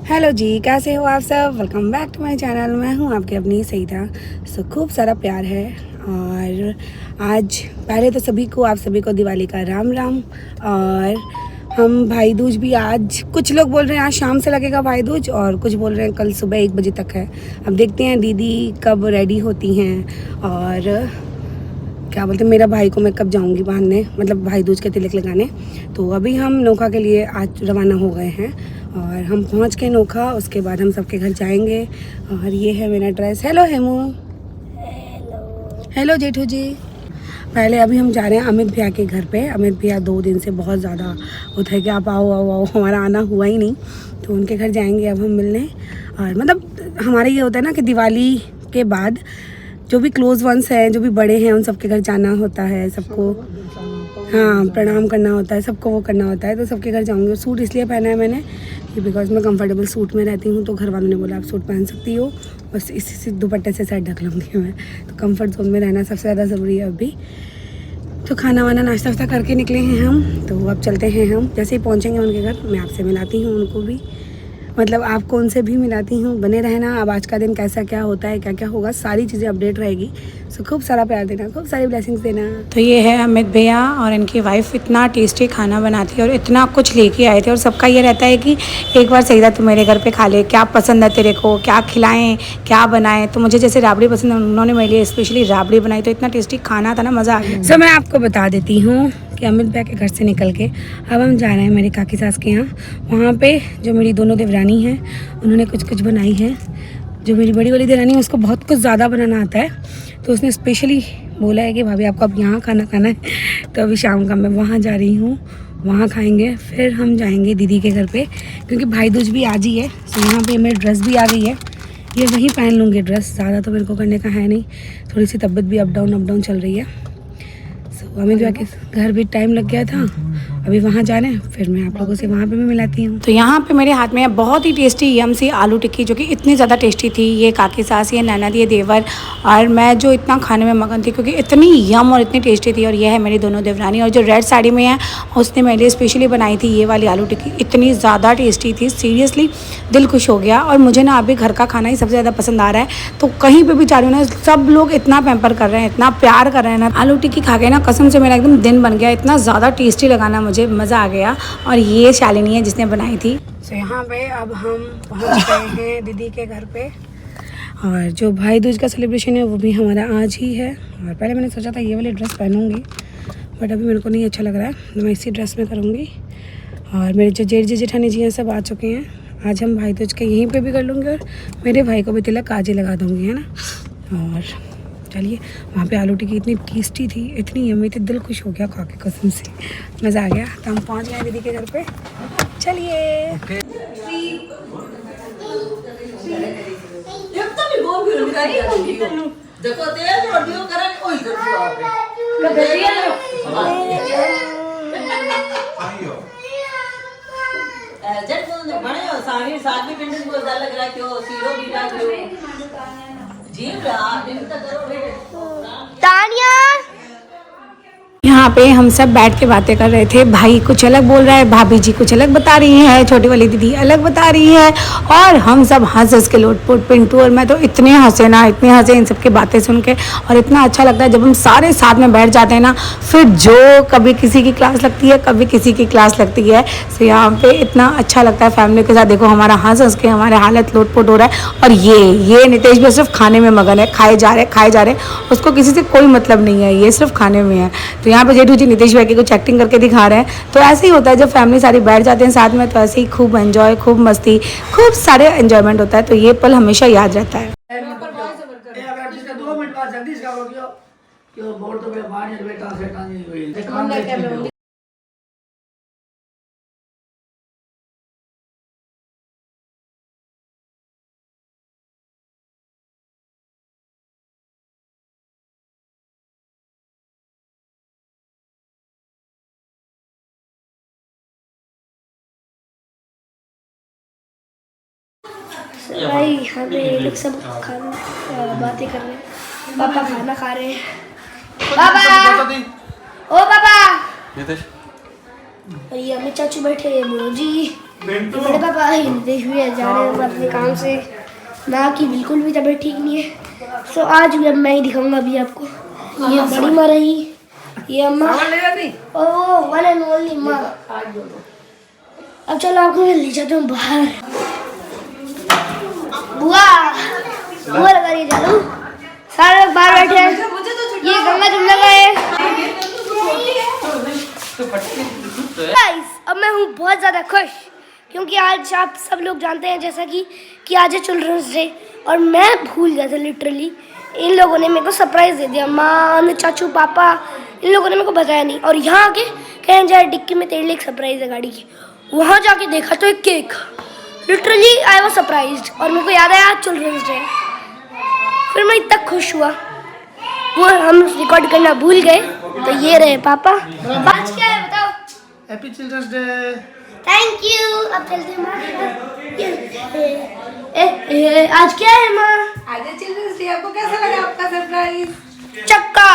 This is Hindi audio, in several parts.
हेलो जी, कैसे हो आप सब। Welcome back to my channel. मैं हूं आपकी अपनी सईदा। खूब सारा प्यार है। और आज पहले तो आप सभी को दिवाली का राम राम। और हम भाई दूज भी आज, कुछ लोग बोल रहे हैं आज शाम से लगेगा भाई दूज, और कुछ बोल रहे हैं कल सुबह 1 बजे तक है। अब देखते हैं दीदी कब रेडी होती हैं और क्या बोलते हैं मेरा भाई को मैं कब जाऊंगी बांधने, मतलब भाई दूज के तिलक लगाने। तो अभी हम नोखा के लिए आज रवाना हो गए हैं और हम पहुंच के नोखा, उसके बाद हम सबके घर जाएंगे। और ये है मेरा dress. Hello Hemu. Hello Jethu जी। पहले अभी हम जा रहे हैं अमित भैया के घर पे। अमित भैया 2 दिन से बहुत ज़्यादा होता है कि आप आओ आओ आओ, हमारा आना हुआ ही नहीं। तो उनके घर जाएंगे अब हम मिलने। और मतलब हमारा ये होता है ना कि दिवाली के बाद जो भी क्लोज़ वंस हैं, जो भी बड़े हैं, उन सबके घर जाना होता है, सबको हाँ प्रणाम करना होता है, सबको वो करना होता है। तो सबके घर जाऊँगी। सूट इसलिए पहना है मैंने कि बिकॉज मैं कंफर्टेबल सूट में रहती हूँ, तो घर वालों ने बोला आप सूट पहन सकती हो, बस इसी से दुपट्टे से साइड ढक लूँगी मैं। तो कंफर्ट जोन में रहना सबसे ज़्यादा ज़रूरी है अभी। तो खाना वाना नाश्ता वास्ता करके निकले हैं हम। तो अब चलते हैं हम, जैसे ही पहुँचेंगे उनके घर मैं आपसे मिलाती हूँ उनको भी, मतलब आपको उनसे भी मिलाती हूँ। बने रहना। अब आज का दिन कैसा क्या होता है, क्या क्या होगा, सारी चीज़ें अपडेट रहेगी। सो खूब सारा प्यार देना, खूब सारी ब्लेसिंग्स देना। तो ये है अमित भैया और इनकी वाइफ इतना टेस्टी खाना बनाती है और इतना कुछ लेके आए थे। और सबका ये रहता है कि एक बार सईदा तू मेरे घर पे खा ले, क्या पसंद है तेरे को, क्या खिलाएं, क्या बनाएं। तो मुझे जैसे राबड़ी पसंद है, उन्होंने मेरे लिए स्पेशली राबड़ी बनाई। तो इतना टेस्टी खाना था ना, मज़ा आ गया। सो मैं आपको बता देती हूँ कि अमित भैया के घर से निकल के अब हम जा रहे हैं मेरी काकी सास के यहाँ। वहाँ पे जो मेरी दोनों देवरानी हैं, उन्होंने कुछ कुछ बनाई है। जो मेरी बड़ी वाली देवरानी है उसको बहुत कुछ ज़्यादा बनाना आता है, तो उसने स्पेशली बोला है कि भाभी आपको अब यहाँ खाना खाना है। तो अभी शाम का मैं वहाँ जा रही हूँ, वहाँ खाएंगे। फिर हम जाएंगे दीदी के घर पे, क्योंकि भाई दूज भी आज ही है। तो यहाँ पे मेरी ड्रेस भी आ गई है, ये वहीं पहन लूँगी ड्रेस। ज़्यादा तो मेरे को करने का है नहीं, थोड़ी सी तबीयत भी अप डाउन चल रही है। अमित भैया के घर भी टाइम लग गया था, अभी वहाँ जाना है। फिर मैं आप लोगों से वहाँ पे भी मिलाती हूँ। तो यहाँ पे मेरे हाथ में है बहुत ही टेस्टी यम सी आलू टिक्की, जो कि इतनी ज़्यादा टेस्टी थी। ये काकी सास, ये ननद, ये देवर, और मैं जो इतना खाने में मगन थी क्योंकि इतनी यम और इतनी टेस्टी थी। और ये है मेरी दोनों देवरानी, और जो रेड साड़ी में है उसने मेरे लिए स्पेशली बनाई थी ये वाली आलू टिक्की। इतनी ज़्यादा टेस्टी थी, सीरियसली दिल खुश हो गया। और मुझे ना अभी घर का खाना ही सबसे ज़्यादा पसंद आ रहा है। तो कहीं पर भी जा रही हूँ ना, सब लोग इतना पैम्पर कर रहे हैं, इतना प्यार कर रहे हैं ना। आलू टिक्की खा के ना कसम से मेरा एकदम दिन बन गया, इतना ज़्यादा टेस्टी लगा ना, मुझे मज़ा आ गया। और ये शालिनी है जिसने बनाई थी। तो यहाँ पे अब हम पहुँच गए हैं दीदी के घर पे। और जो भाई दूज का सेलिब्रेशन है वो भी हमारा आज ही है। और पहले मैंने सोचा था ये वाली ड्रेस पहनूंगी, बट अभी मेरे को नहीं अच्छा लग रहा है, तो मैं इसी ड्रेस में करूँगी। और मेरे जो जेठ जी जेठानी जी हैं सब आ चुके हैं। आज हम भाई दूज के यहीं पे भी कर लूँगी और मेरे भाई को भी तिलक आज ही लगा दूँगी, है ना। और चलिए, वहाँ पे आलू टिक्की इतनी टेस्टी थी, इतनी यम्मी थी, दिल खुश हो गया खा के, कसम से मज़ा आ गया। तो हम पहुँच गए दीदी के घर पे। चलिए तानिया। यहाँ पे हम सब बैठ के बातें कर रहे थे। भाई कुछ अलग बोल रहा है, भाभी जी कुछ अलग बता रही है, छोटी वाली दीदी अलग बता रही है, और हम सब हंस हंस के लोटपोट। पिंटू और मैं तो इतने हंसे ना, इतने हंसे इन सब की बातें सुन के। और इतना अच्छा लगता है जब हम सारे साथ में बैठ जाते हैं ना। फिर जो कभी किसी की क्लास लगती है, कभी किसी की क्लास लगती है। तो यहाँ पे इतना अच्छा लगता है फैमिली के साथ। देखो हमारा हंस हंस के हमारे हालत लोटपोट हो रहा है। और ये नितेश भी सिर्फ खाने में मगन है, खाए जा रहे, उसको किसी से कोई मतलब नहीं है, ये सिर्फ खाने में है। तो यहाँ पे जेठू जी नितेश भाई की कुछ एक्टिंग करके दिखा रहे हैं। तो ऐसे ही होता है जब फैमिली सारी बैठ जाते हैं साथ में, तो ऐसे ही खूब एंजॉय, खूब मस्ती, खूब सारे एंजॉयमेंट होता है। तो ये पल हमेशा याद रहता है। भाई हमें ये लोग सब खाना बातें कर रहे हैं। पापा खाना खा रहे हैं। पापा, ओ पापा। और ये अमित चाचू बैठे हैं, मोजी। बड़े पापा विदेश भी जा रहे हैं अपने काम से। माँ की बिल्कुल भी तबीयत ठीक नहीं है, सो आज भी अब मैं ही दिखाऊंगा अभी आपको। ये बड़ी माँ रही, ये अम्मा, ओ वन एंड ओनली माँ। अब चलो आपको मैं ले जाता हूँ बाहर। बुआ बुआ लगा रही जादू, सारे लोग बाहर बैठे हैं। ये गंगा जमुना का है। गाइस अब मैं हूँ बहुत ज़्यादा खुश, क्योंकि आज आप सब लोग जानते हैं जैसा कि आज है चिल्ड्रंस डे, और मैं भूल गया था लिटरली। इन लोगों ने मेरे को सरप्राइज़ दे दिया, माँ, चाचू, पापा, इन लोगों ने मेरे को बताया नहीं। और यहाँ आके कहें जाए डिक्की में तेरे लिए एक सरप्राइज़ है गाड़ी की। वहाँ जाके देखा तो एक cake. Literally I was surprised, और मेरे को याद है आज चिल्ड्रंस डे। फिर मैं इतना खुश हुआ, वो हम रिकॉर्ड करना भूल गए। तो ये रहे पापा। आज क्या है बताओ? Happy children's day. Thank you. अब चलते हैं माँ। आज क्या है माँ? आज चिल्ड्रंस डे। आपको कैसा लगा आपका सरप्राइज? चक्का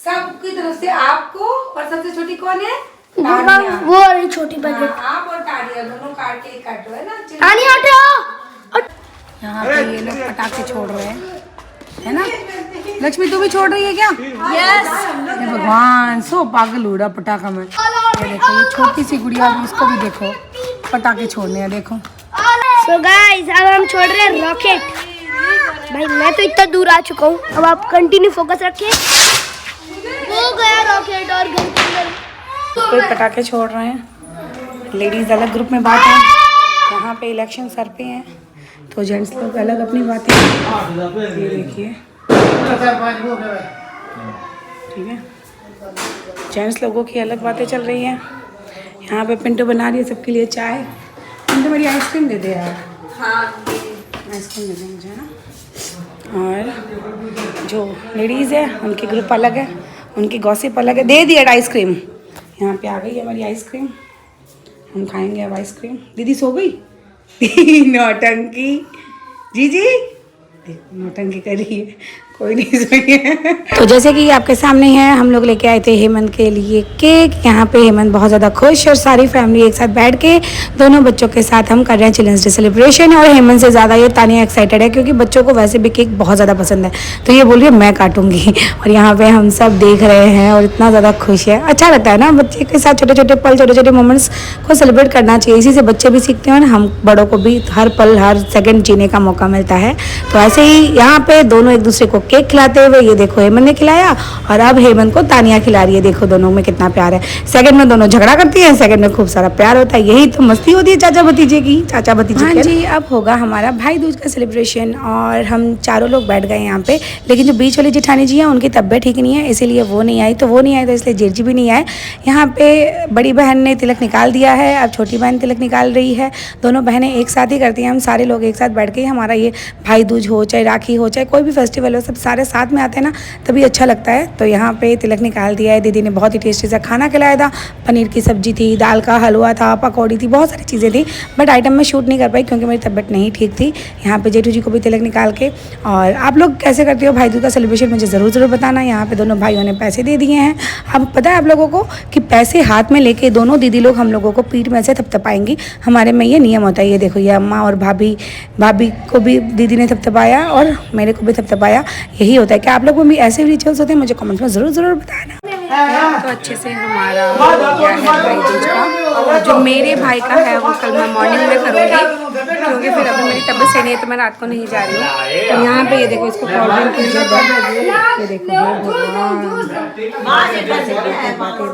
सबकी तरफ से आपको। और सबसे छोटी कौन है? वो वाली छोटी पैकेट। आप और तानिया दोनों काट के काटो, है ना? तानिया हटो। यहाँ पे ये लोग पटाखे छोड़ रहे हैं, है ना? लक्ष्मी तू भी छोड़ रही है क्या? यस। भगवान, सो पागल हो रहा पटाखा में। ये देखो, ये छोटी सी गुड़िया भी, इसको भी देखो पटाखे छोड़ने हैं, देखो। सो गाइस अब हम छोड़ रहे हैं रॉकेट। भाई मैं तो इतना दूर आ चुका हूँ, अब आप कंटिन्यू फोकस रखें। हो गया रॉकेट और घर के अंदर कोई पटाखे छोड़ रहे हैं। लेडीज अलग ग्रुप में बात है, यहाँ पे इलेक्शन सर पे हैं, तो जेंट्स लोग अलग अपनी बातें। ये देखिए, ठीक है, जेंट्स लोगों की अलग बातें चल रही हैं। यहाँ पे पिंटू बना रही है सबके लिए चाय। पिंटू मेरी आइसक्रीम दे दे यार। हाँ आइसक्रीम दे दे मुझे, है ना। और जो लेडीज़ है उनकी ग्रुप अलग है, उनकी गॉसिप अलग है। दे दिया आइसक्रीम। यहाँ पे आ गई है हमारी आइसक्रीम, हम खाएंगे अब आइसक्रीम। दीदी सो गई? नौटंकी जी जी नौटंकी कर रही है, कोई नहीं सोई है। तो जैसे कि आपके सामने है, हम लोग लेके आए थे हेमंत के लिए केक। यहाँ पे हेमंत बहुत ज़्यादा खुश, और सारी फैमिली एक साथ बैठ के दोनों बच्चों के साथ हम कर रहे हैं चिल्ड्रंस डे सेलिब्रेशन। और हेमंत से ज़्यादा ये तानिया एक्साइटेड है, क्योंकि बच्चों को वैसे भी केक बहुत ज़्यादा पसंद है, तो ये बोल रही है मैं काटूंगी। और यहाँ पे हम सब देख रहे हैं और इतना ज़्यादा खुश है। अच्छा लगता है ना बच्चे के साथ छोटे छोटे पल, छोटे छोटे मोमेंट्स को सेलिब्रेट करना चाहिए। इसी से बच्चे भी सीखते हैं और हम बड़ों को भी हर पल हर सेकंड जीने का मौका मिलता है। तो ऐसे ही यहाँ पे दोनों एक दूसरे को केक खिलाते हुए, ये देखो हेमंत ने खिलाया और अब हेमंत को तानिया खिला रही है। देखो दोनों में कितना प्यार है। सेकंड में दोनों झगड़ा करती हैं, सेकंड में खूब सारा प्यार होता है। यही तो मस्ती होती है चाचा भतीजे की, चाचा भतीजे। हाँ जी, अब होगा हमारा भाई दूज का सेलिब्रेशन, और हम चारों लोग बैठ गए यहाँ पे। लेकिन जो बीच वाली जेठानी जी हैं उनकी तबीयत ठीक नहीं है, इसीलिए वो नहीं आई। तो वो नहीं आई तो इसलिए जेठ जी भी नहीं आए। यहाँ पे बड़ी बहन ने तिलक निकाल दिया है, अब छोटी बहन तिलक निकाल रही है। दोनों बहनें एक साथ ही करती हैं। हम सारे लोग एक साथ बैठ के हमारा ये भाई दूज हो, चाहे राखी हो, चाहे कोई भी फेस्टिवल हो, सब सारे साथ में आते हैं ना, तभी अच्छा लगता है। तो यहाँ पे तिलक निकाल दिया है। दीदी ने बहुत ही टेस्टी सा खाना खिलाया था। पनीर की सब्जी थी, दाल का हलवा था, पकौड़ी थी, बहुत सारी चीज़ें थी। बट आइटम में शूट नहीं कर पाई क्योंकि मेरी तबीयत नहीं ठीक थी। यहाँ पे जेठू जी को भी तिलक निकाल के। और आप लोग कैसे करते हो भाई दूज का सेलिब्रेशन, मुझे ज़रूर बताना। यहाँ पे दोनों भाइयों ने पैसे दे दिए हैं। अब पता है आप लोगों को कि पैसे हाथ में लेके दोनों दीदी लोग हम लोगों को पीठ में से थपथपाएंगी। हमारे में ये नियम होता है। ये देखो, ये अम्मा और भाभी को भी दीदी ने थपथपाया और मेरे को भी थपथपाया। यही होता है। क्या आप लोग में भी ऐसे रिचुअल्स होते हैं? मुझे कमेंट में ज़रूर बताना। तो अच्छे से हमारा हो गया है भाई दूज का। और जो मेरे भाई का है वो कल मैं मॉर्निंग में करूँगी, क्योंकि फिर अभी मेरी तबीयत सही नहीं है तो मैं रात को नहीं जा रही हूँ। तो यहाँ पे ये देखो, इसको प्रॉब्लम कीजिए। ये देखो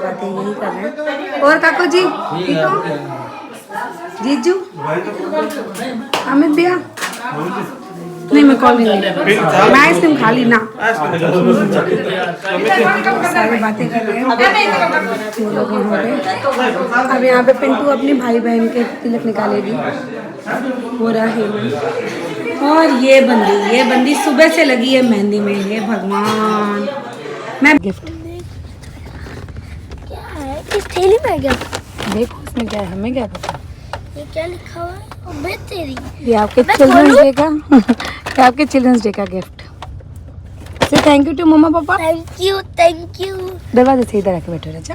बातें यही कर रहे हैं। और काकू जी ठीक हो? जीजू, अमित भैया नहीं, मैं कॉल नहीं, मैं आइसक्रीम खा ली ना। सारी बातें कर रहे हैं वो लोग यहाँ पे। अब यहाँ पे पिंटू अपनी भाई बहन के तिलक निकालेगी। हो रहा है। और ये बंदी सुबह से लगी है मेहंदी में। हे भगवान, मैं गिफ्ट क्या है इस थैली में? क्या देखो इसमें क्या है, हमें क्या पता। ये क्या लिखा हुआ है? अबे तेरी, ये आपके चिल्ड्रंस डे का ये आपके चिल्ड्रंस डे का गिफ्ट। से थैंक यू टू मम्मा पापा। Thank you. दरवाजे से इधर आके बैठो राजा।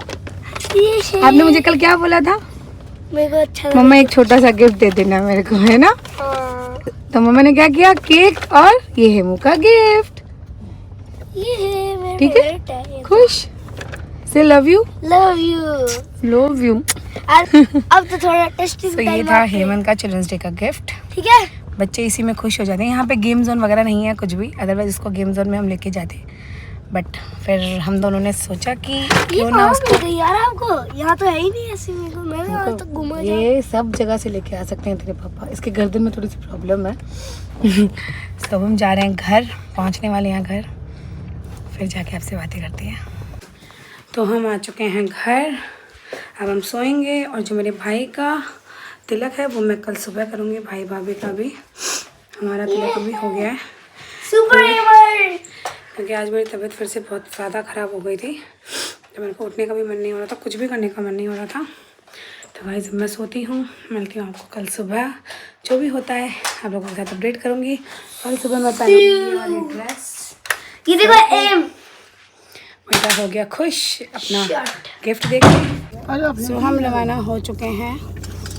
ये आपने मुझे कल क्या बोला था? मेरे को अच्छा मम्मा एक छोटा सा गिफ्ट दे देना मेरे को, है ना। हाँ। तो मम्मा ने क्या किया, केक और ये हेमू का गिफ्ट। ये है मेरा ठीक है? favorite है ये। खुश से love you love you. Love you. अब तो थोड़ा टेस्टी तो ये था हेमंत का चिल्ड्रंस डे का गिफ्ट। ठीक है। बच्चे इसी में खुश हो जाते हैं। यहाँ पे गेम जोन वगैरह नहीं है कुछ भी, अदरवाइज इसको गेम जोन में हम लेके जाते। बट फिर हम दोनों ने सोचा कि क्यों ना उसको, यार आपको यहाँ तो है ही नहीं ऐसे। मेरे को मैंने आज तक घूमा ये सब जगह से लेके आ सकते हैं तेरे पापा। इसके गर्दन में थोड़ी सी प्रॉब्लम है। तो हम जा रहे हैं घर, पहुंचने वाले हैं घर, फिर जाके आपसे बातें करते हैं। तो हम आ चुके हैं घर, अब हम सोएंगे। और जो मेरे भाई का तिलक है वो मैं कल सुबह करूँगी। भाई भाभी का भी हमारा तिलक अभी हो गया है। Super hammer. क्योंकि आज मेरी तबीयत फिर से बहुत ज़्यादा ख़राब हो गई थी, तो मेरे को उठने का भी मन नहीं हो रहा था, कुछ भी करने का मन नहीं हो रहा था। तो भाई जब मैं सोती हूँ, मिलती हूँ आपको कल सुबह। जो भी होता है आप लोगों के साथ अपडेट करूँगी। कल सुबह मैं पहनूंगी ये वाली ड्रेस। ये देखो एम। बेटा हो गया खुश अपना गिफ्ट देके। सो हम रवाना हो चुके हैं,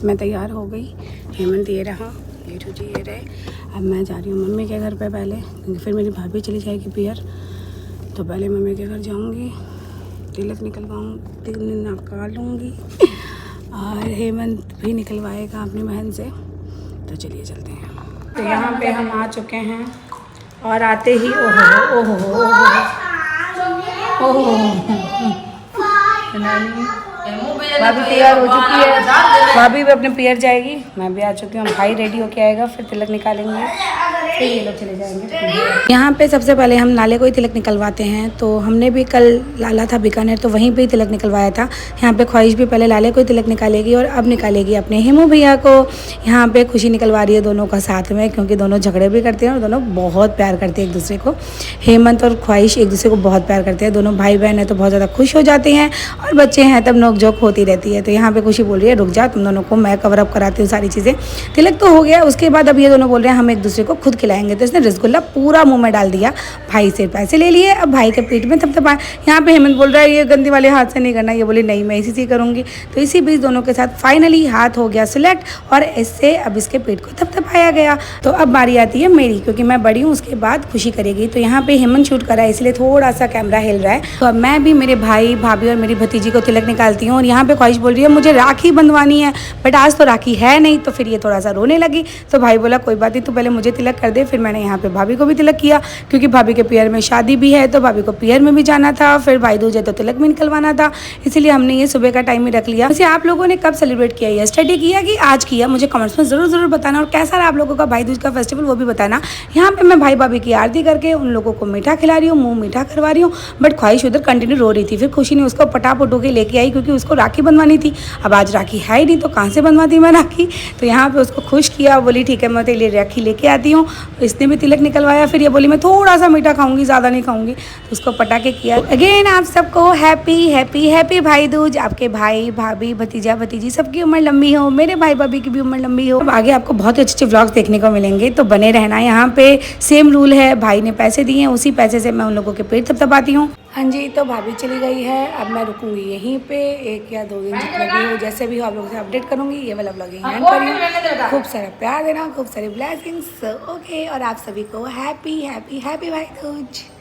मैं तैयार हो गई। हेमंत ये रहा, ये जी ये रहे। अब मैं जा रही हूँ मम्मी के घर पे पहले, क्योंकि फिर मेरी भाभी चली जाएगी पियर। तो पहले मम्मी के घर जाऊँगी, तिलक निकालूँगी और हेमंत भी निकलवाएगा अपनी बहन से। तो चलिए चलते हैं। तो यहाँ पे हम आ चुके हैं और आते ही ओहो ओहो ओहो ओहो भाभी तैयार हो चुकी है। भाभी भी अपने पियर जाएगी, मैं भी आ चुकी हूँ। भाई रेडी होके आएगा, फिर तिलक निकालेंगे, फिर ये लोग चले जाएंगे। यहाँ पे सबसे पहले हम नाले को ही तिलक निकलवाते हैं। तो हमने भी कल लाला था बीकानेर, तो वहीं पे ही तिलक निकलवाया था। यहाँ पे ख्वाहिश भी पहले लाले को ही तिलक निकालेगी और अब निकालेगी अपने हेमू भैया को। यहाँ पे खुशी निकलवा रही है दोनों का साथ में, क्योंकि दोनों झगड़े भी करते हैं और दोनों बहुत प्यार करते हैं एक दूसरे को। हेमंत और ख्वाहिश एक दूसरे को बहुत प्यार करते हैं। दोनों भाई बहन है तो बहुत ज़्यादा खुश हो जाते हैं, और बच्चे हैं तब नोक झोंक होती रहती है। तो यहाँ पे खुशी बोल रही है रुक जा तुम दोनों को मैं कवर अप कराती हूँ सारी चीज़ें। तिलक तो हो गया, उसके बाद अब ये दोनों बोल रहे हैं हम एक दूसरे को खुद खिलाएंगे। तो इसने रसगुल्ला पूरा मुंह में डाल दिया, भाई से पैसे ले लिए, अब भाई के पेट में थपथपाए। यहाँ पे हेमंत बोल रहा है ये गंदी वाले हाथ से नहीं करना, ये बोली नहीं मैं इसी से करूँगी। तो इसी बीच दोनों के साथ फाइनली हाथ हो गया सिलेक्ट, और इससे अब इसके पेट को थपथपाया गया। तो अब बारी आती है मेरी, क्योंकि मैं बड़ी हूँ, उसके बाद खुशी करेगी। तो यहाँ पे हेमंत शूट करा है, इसलिए थोड़ा सा कैमरा हिल रहा है। तो अब मैं भी मेरे भाई भाभी और मेरी भतीजी को तिलक निकालती हूँ। और यहाँ पे ख्वाहिश बोल रही है मुझे राखी बंधवानी है, बट आज तो राखी है नहीं। तो फिर ये थोड़ा सा रोने लगी। तो भाई बोला कोई बात नहीं, तू पहले मुझे तिलक कर दे। फिर मैंने यहाँ पे भाभी को भी तिलक किया, क्योंकि भाभी के पियर में शादी भी है, तो भाभी को पियर में भी जाना था। फिर भाई दूज है तो तिलक भी निकलवाना था, इसीलिए हमने ये सुबह का टाइम ही रख लिया। वैसे आप लोगों ने कब सेलिब्रेट किया, यस्टरडे किया कि आज किया, मुझे कमेंट्स में ज़रूर बताना। और कैसा रहा आप लोगों का भाई दूज का फेस्टिवल वो भी बताना। यहाँ पे मैं भाई भाभी की आरती करके उन लोगों को मीठा खिला रही हूँ, मुँह मीठा करवा रही हूँ। बट ख्वाहिश उधर कंटिन्यू रो रही थी। फिर खुशी ने उसको पटापट होके लेके आई, क्योंकि उसको राखी बंधवानी थी। अब आज राखी है ही नहीं, तो कहाँ से बनवाती मैं राखी। तो यहाँ पे उसको खुश किया, बोली ठीक है मैं तेरे लिए राखी लेके आती हूँ। इसने भी तिलक निकलवाया। फिर ये बोली मैं थोड़ा सा मीठा खाऊंगी, ज़्यादा नहीं खाऊंगी। तो उसको पटाके किया। अगेन आप सबको हैप्पी हैप्पी हैप्पी भाई दूज। आपके भाई भाभी भतीजा भतीजी सबकी उम्र लंबी हो, मेरे भाई भाभी की भी उम्र लंबी हो। अब आगे आपको बहुत अच्छे व्लॉग्स देखने को मिलेंगे, तो बने रहना। यहाँ पे सेम रूल है, भाई ने पैसे दिए हैं, उसी पैसे से मैं उन लोगों के पेट थपथपाती हूँ। हाँ जी, तो भाभी चली गई है, अब मैं रुकूंगी यहीं पे 1 या 2 दिन जितना भी हो, जैसे भी हो आप लोगों से अपडेट करूंगी। ये वाला व्लॉग यहीं एंड करूँगी। खूब सारा प्यार देना, खूब सारे ब्लेसिंग्स। ओके, और आप सभी को हैप्पी हैप्पी हैप्पी भाई दूज।